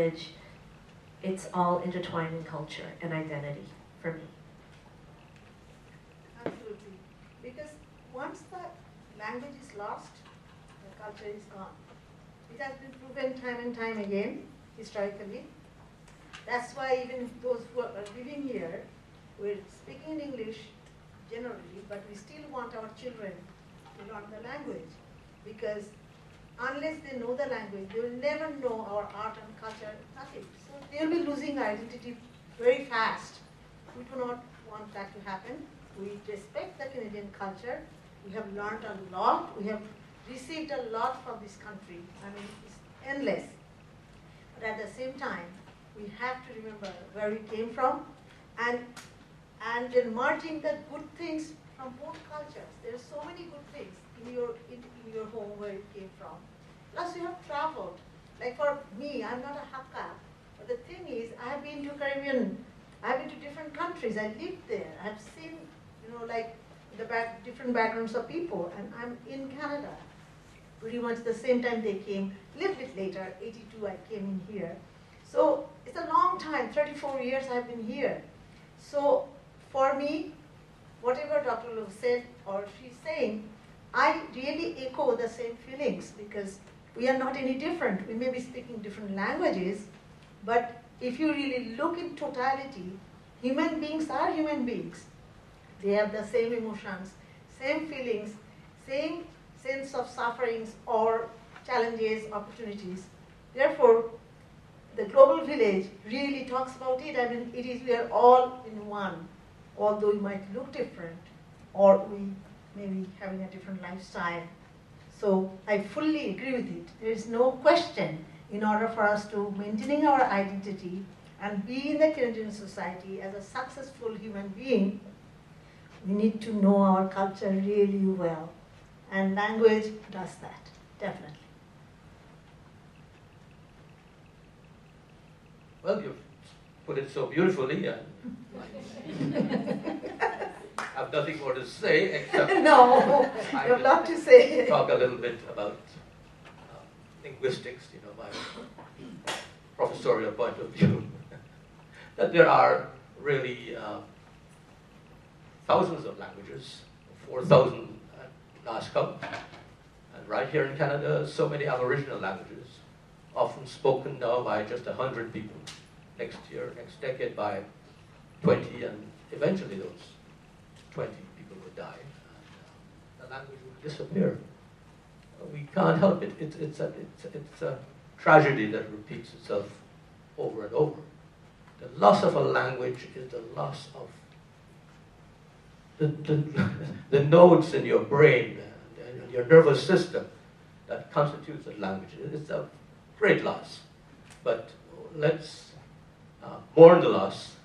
language, it's all intertwined in culture and identity for me. Absolutely. Because once the language is lost, the culture is gone. It has been proven time and time again, historically. That's why even those who are living here, we're speaking in English generally, but we still want our children to learn the language. Because unless they know the language, they will never know our art and culture, nothing. So they'll be losing identity very fast. We do not want that to happen. We respect the Canadian culture. We have learned a lot. We have received a lot from this country. I mean, it's endless. But at the same time, we have to remember where we came from and then merging the good things from both cultures. There are so many good things in your home where it came from. Plus you have traveled. Like for me, I'm not a Hakka, but the thing is, I have been to Caribbean, I have been to different countries, I lived there, I have seen, like the different backgrounds of people, and I'm in Canada. Pretty much the same time they came, a little bit later, 82 I came in here. So it's a long time, 34 years I've been here. So for me, whatever Dr. Lowe said or she's saying, I really echo the same feelings because we are not any different. We may be speaking different languages, but if you really look in totality, human beings are human beings. They have the same emotions, same feelings, same sense of sufferings or challenges, opportunities. Therefore, the global village really talks about it. I mean, we are all in one, although we might look different or we may be having a different lifestyle. So I fully agree with it. There is no question in order for us to maintaining our identity and be in the Canadian society as a successful human being, we need to know our culture really well. And language does that, definitely. Well, you've put it so beautifully, and I have nothing more to say except no, you have a lot to say. Talk a little bit about linguistics, my professorial point of view. That there are really thousands of languages, 4,000 at last count, and right here in Canada, so many Aboriginal languages, often spoken now by just 100 people. Next year, next decade by 20, and eventually those 20 people would die, and the language would disappear. We can't help it. It's a tragedy that repeats itself over and over. The loss of a language is the loss of the nodes in your brain and your nervous system that constitutes that language. It's a great loss. But let's mourn the loss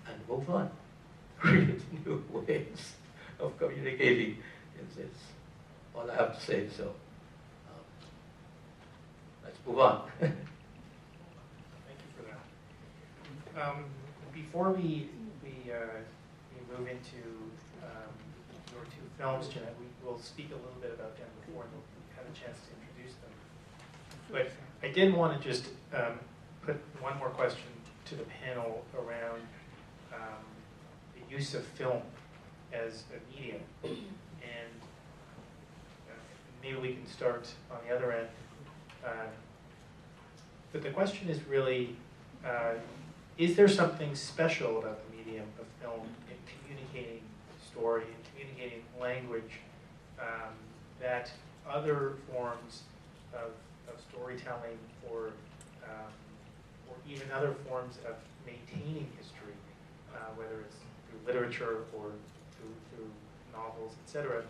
and move on. Create new ways of communicating. It's all I have to say. So let's move on. Thank you for that. Before we move into your two films, Jeannette, we will speak a little bit about them before we'll have a chance to introduce them. But I did want to just put one more question to the panel around the use of film as a medium. And maybe we can start on the other end. But the question is really, is there something special about the medium of film in communicating story, in communicating language, that other forms of storytelling or even other forms of maintaining history, whether it's through literature or through novels, etc.,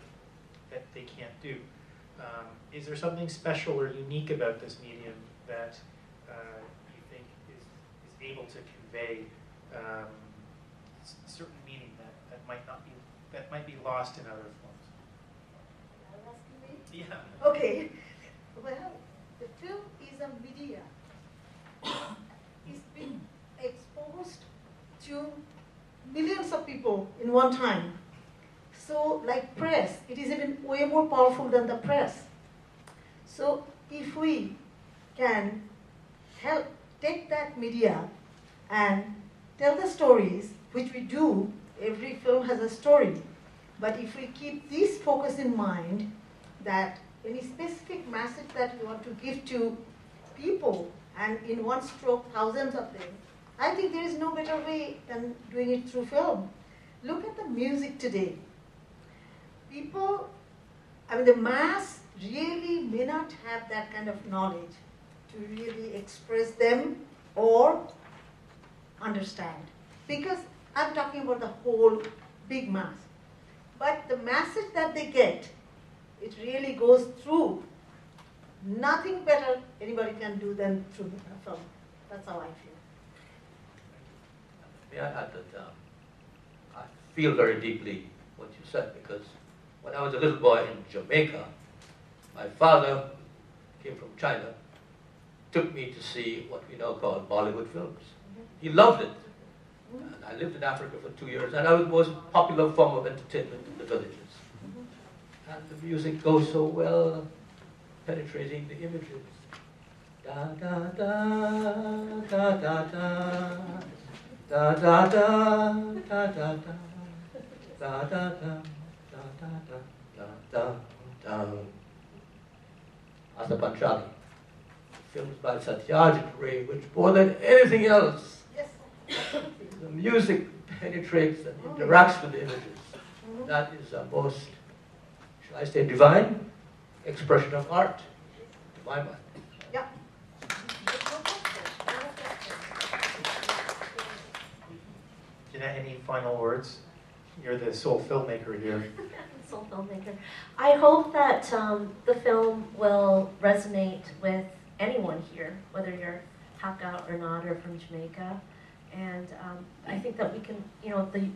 that they can't do? Is there something special or unique about this medium that you think is able to convey certain meaning that might be lost in other forms? Are you asking me? Yeah. Okay. Well, the film is a media. It's been exposed to millions of people in one time. So, like press, it is even way more powerful than the press. So, if we can take that media and tell the stories, which we do. Every film has a story. But if we keep this focus in mind, that any specific message that we want to give to people, and in one stroke, thousands of them, I think there is no better way than doing it through film. Look at the music today. People, the mass really may not have that kind of knowledge to really express them or understand. Because I'm talking about the whole big mass. But the message that they get, it really goes through. Nothing better anybody can do than through a film. That's how I feel. May I add that I feel very deeply what you said, because when I was a little boy in Jamaica, my father came from China, took me to see what we now call Bollywood films. He loved it. And I lived in Africa for 2 years, and that was the most popular form of entertainment in the villages. And the music goes so well, penetrating the images. Da da da da da da da da da da da da da da da da da da da. Asa Panchali, films by Satyajit Ray, which more than anything else, the music penetrates and interacts with the images. That is a most, shall I say, divine expression of art, to my mind. Yeah. Jeannette, any final words? You're the sole filmmaker here. Sole filmmaker. I hope that the film will resonate with anyone here, whether you're Hakka or not, or from Jamaica. And I think that we can,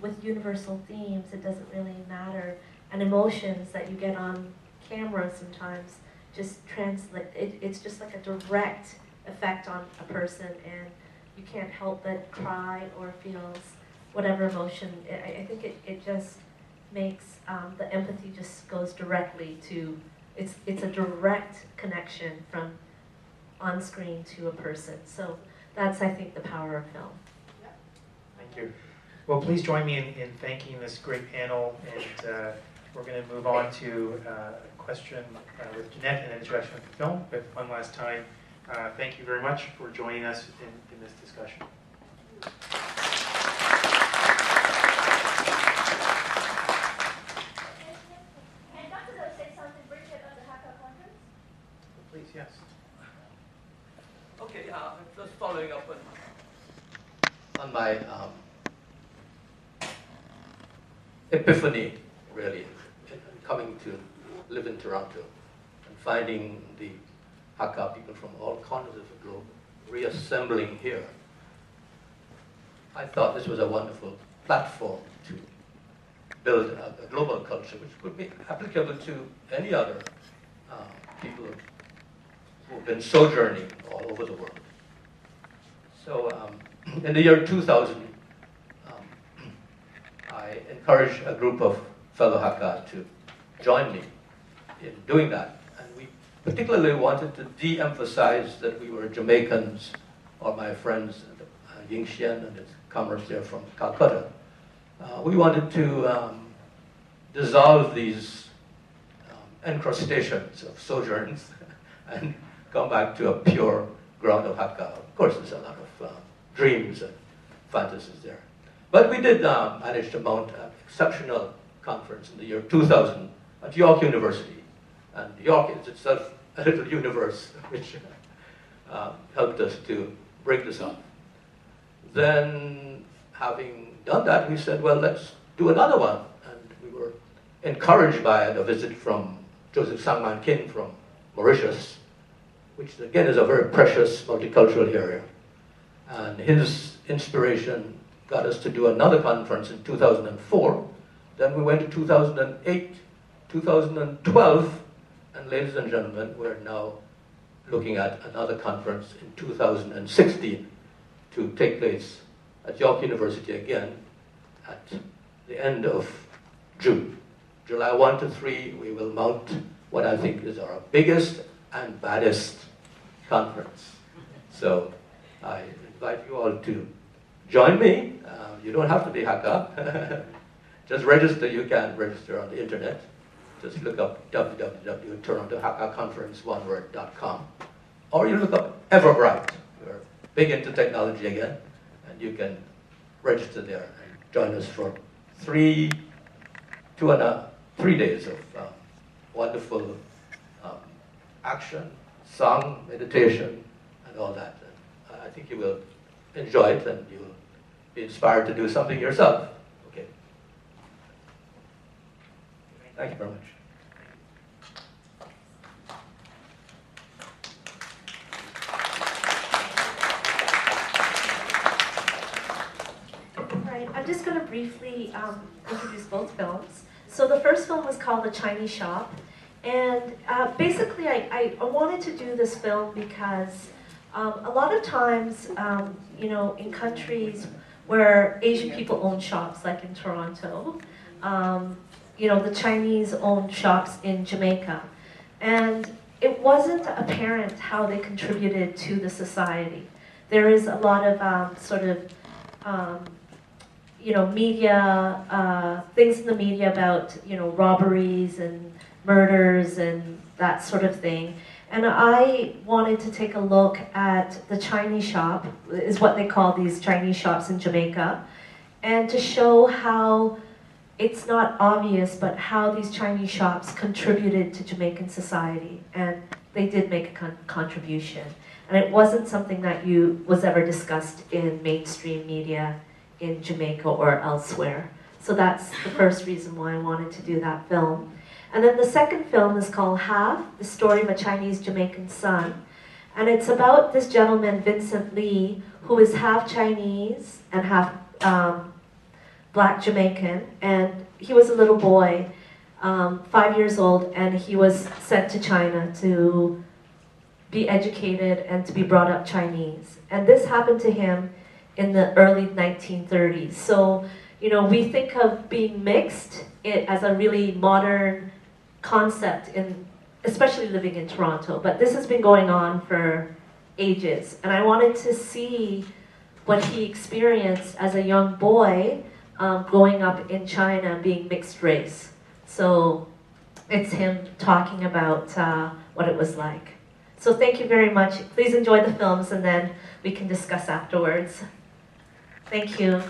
with universal themes, it doesn't really matter. And emotions that you get on camera sometimes just translate, it's just like a direct effect on a person, and you can't help but cry or feel whatever emotion. I think it just makes, the empathy just goes directly to, it's a direct connection from on screen to a person. So that's, I think, the power of film. Thank you. Well, please join me in thanking this great panel, and we're going to move on to a question with Jeannette and an introduction of the film. But one last time, thank you very much for joining us in this discussion. And Dr. Lowe say something briefly about the Hakka conference? Please, yes. Okay, just following up on my epiphany, really, coming to live in Toronto and finding the Hakka people from all corners of the globe reassembling here. I thought this was a wonderful platform to build a global culture which could be applicable to any other people who've been sojourning all over the world. So in the year 2000, I encouraged a group of fellow Hakka to join me in doing that. And we particularly wanted to de-emphasize that we were Jamaicans, or my friends, Ying Xian and his comrades there from Calcutta. We wanted to dissolve these encrustations of sojourns and come back to a pure ground of Hakka. Of course, there's a lot of dreams and fantasies there. But we did manage to mount an exceptional conference in the year 2000 at York University. And York is itself a little universe, which helped us to break this up. Then, having done that, we said, well, let's do another one. And we were encouraged by a visit from Joseph Sangman Kin from Mauritius, which again is a very precious multicultural area. And his inspiration got us to do another conference in 2004. Then we went to 2008, 2012, and ladies and gentlemen, we're now looking at another conference in 2016 to take place at York University again at the end of June. July 1 to 3, we will mount what I think is our biggest and baddest conference. So I invite you all to join me. You don't have to be Hakka. Just register. You can register on the internet. Just look up www.torontohakkaconference1word.com, or you look up Everbright. We're big into technology again, and you can register there and join us for 3 days of wonderful action, song, meditation, and all that. And I think you will enjoy it, and you will be inspired to do something yourself. Okay. Thank you very much. I'm just going to briefly introduce both films. So the first film was called The Chinese Shop, and basically I wanted to do this film because a lot of times, in countries where Asian people own shops, like in Toronto, the Chinese own shops in Jamaica, and it wasn't apparent how they contributed to the society. There is a lot of media, things in the media about, robberies and murders and that sort of thing. And I wanted to take a look at the Chinese shop, is what they call these Chinese shops in Jamaica, and to show how it's not obvious, but how these Chinese shops contributed to Jamaican society. And they did make a contribution. And it wasn't something that was ever discussed in mainstream media in Jamaica or elsewhere. So that's the first reason why I wanted to do that film. And then the second film is called Half, the story of a Chinese Jamaican son. And it's about this gentleman, Vincent Lee, who is half Chinese and half Black Jamaican. And he was a little boy, 5 years old, and he was sent to China to be educated and to be brought up Chinese. And this happened to him in the early 1930s. So, we think of being mixed as a really modern concept, especially living in Toronto. But this has been going on for ages. And I wanted to see what he experienced as a young boy growing up in China, being mixed race. So it's him talking about what it was like. So thank you very much. Please enjoy the films, and then we can discuss afterwards. Thank you.